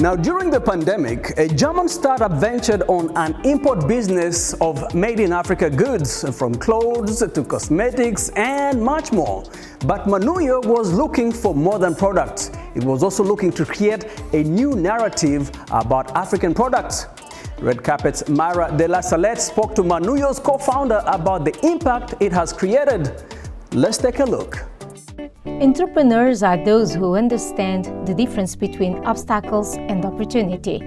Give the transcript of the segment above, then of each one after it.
Now, during the pandemic, a German startup ventured on an import business of made-in-Africa goods, from clothes to cosmetics and much more. But Manuyoo was looking for more than products. It was also looking to create a new narrative about African products. Red Carpet's Mayra de Lassalette spoke to Manuyoo's co-founder about the impact it has created. Let's take a look. Entrepreneurs are those who understand the difference between obstacles and opportunity.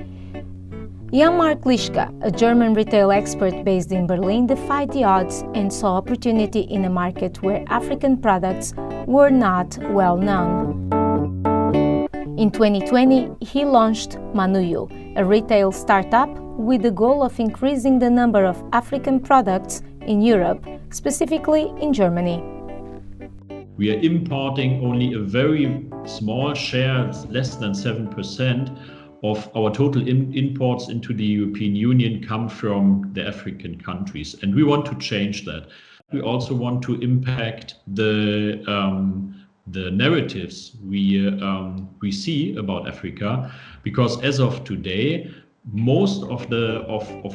Jan-Mark Lischka, a German retail expert based in Berlin, defied the odds and saw opportunity in a market where African products were not well known. In 2020, he launched Manuyoo, a retail startup with the goal of increasing the number of African products in Europe, specifically in Germany. We are importing only a very small share, less than 7% of our total imports into the European Union come from the African countries. And we want to change that. We also want to impact the narratives we see about Africa, because as of today, most of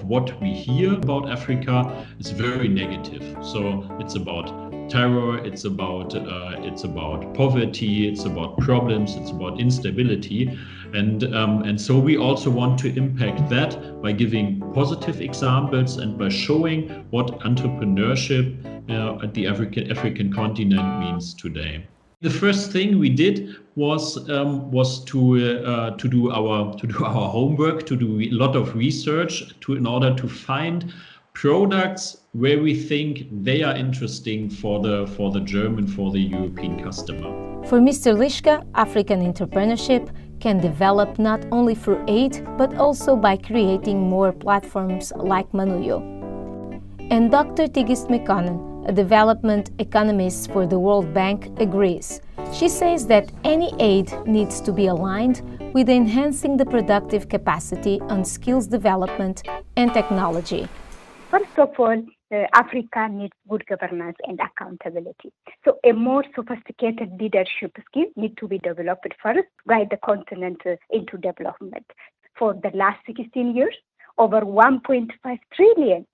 what we hear about Africa is very negative. So it's about terror, it's about poverty, it's about problems, it's about instability, and so we also want to impact that by giving positive examples and by showing what entrepreneurship at the African continent means today. The first thing we did was to do our homework, to do a lot of research in order to find products where we think they are interesting for the German, for the European customer. For Mr. Lischka, African entrepreneurship can develop not only through aid, but also by creating more platforms like Manuyoo. And Dr. Tigist Mekonnen, a development economist for the World Bank, agrees. She says that any aid needs to be aligned with enhancing the productive capacity on skills development and technology. First of all, Africa needs good governance and accountability. So a more sophisticated leadership skill needs to be developed first, guide the continent into development. For the last 16 years, over $1.5 trillion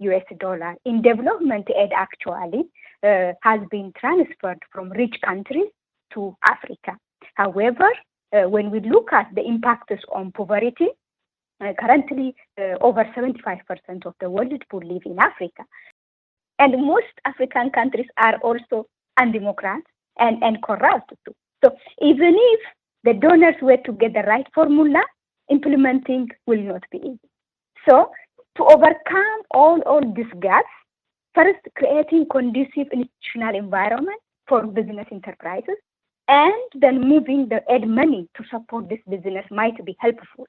in development aid actually has been transferred from rich countries to Africa. However, when we look at the impacts on poverty, currently over 75% of the world poor live in Africa. And most African countries are also undemocratic and corrupt too. So even if the donors were to get the right formula, implementing will not be easy. So to overcome all these gaps, first creating conducive institutional environment for business enterprises, and then moving the aid money to support this business might be helpful.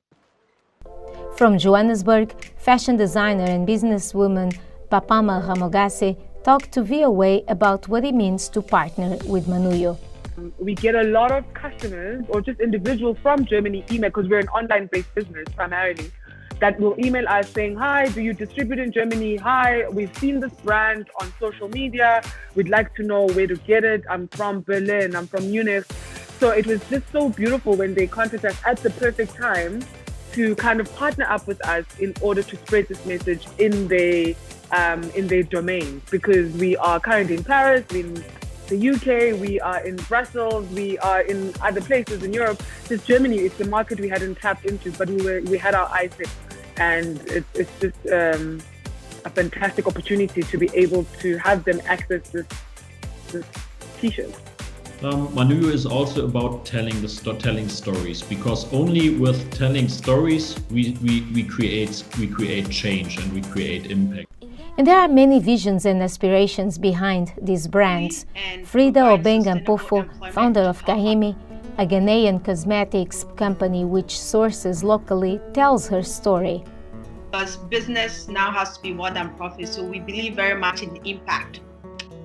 From Johannesburg, fashion designer and businesswoman Papama Ramogase talked to VOA about what it means to partner with Manuyoo. We get a lot of customers or just individuals from Germany email, because we're an online-based business primarily, that will email us saying, hi, do you distribute in Germany? Hi, we've seen this brand on social media. We'd like to know where to get it. I'm from Berlin, I'm from Munich. So it was just so beautiful when they contacted us at the perfect time to kind of partner up with us in order to spread this message in their domain, because we are currently in Paris, in the UK, we are in Brussels, we are in other places in Europe. Just Germany is the market we hadn't tapped into, but we had our eyes set, and it's just a fantastic opportunity to be able to have them access this t-shirt. Manuyoo is also about telling stories, because only with telling stories we create change and we create impact. And there are many visions and aspirations behind these brands. Frida Obenga Mpofo, founder of Kahimi, a Ghanaian cosmetics company which sources locally, tells her story. Because business now has to be more than profit, so we believe very much in impact.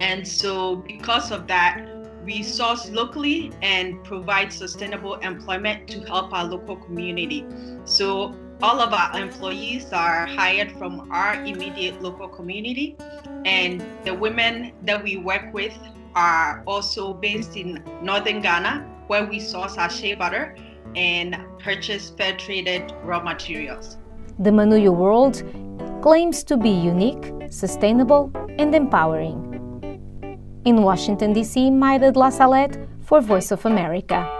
And so because of that, we source locally and provide sustainable employment to help our local community. So all of our employees are hired from our immediate local community, and the women that we work with are also based in northern Ghana, where we source our shea butter, and purchase fair traded raw materials. The Manuyoo world claims to be unique, sustainable, and empowering. In Washington, D.C., Mayra Lassalette for Voice of America.